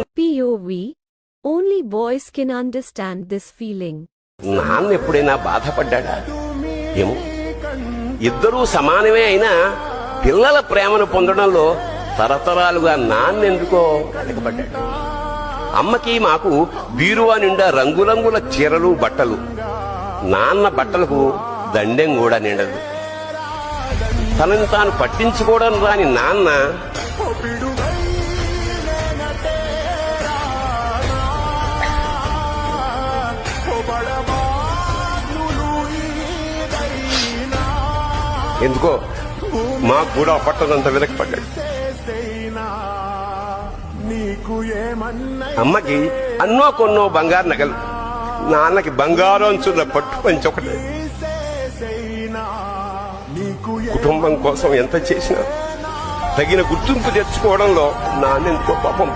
POV. Only boys can understand this feeling. నాన్న ఎప్పుడైనా బాధపడ్డా? ఏమో, ఇద్దరూ సమానమే అయినా పిల్లల ప్రేమను పొందడంలో తరతరాలుగా నాన్నెందుకో వెనకబడ్డాడు. అమ్మకి మాకు బీరువా నిండా రంగురంగుల చీరలు బట్టలు, నాన్న బట్టలకు దండెం కూడా నిండదు. తనని తాను పట్టించుకోవడం రాని నాన్న ఎందుకో మాకు కూడా పట్టనంత వెనకపడ్డాడు. అమ్మకి అన్నో కొన్నో బంగారు నగలు, నాన్నకి బంగారం అంచున్న పట్టు పంచి ఒకటే. కుటుంబం కోసం ఎంత చేసినా తగిన గుర్తింపు తెచ్చుకోవడంలో నాన్నెందుకో పాపం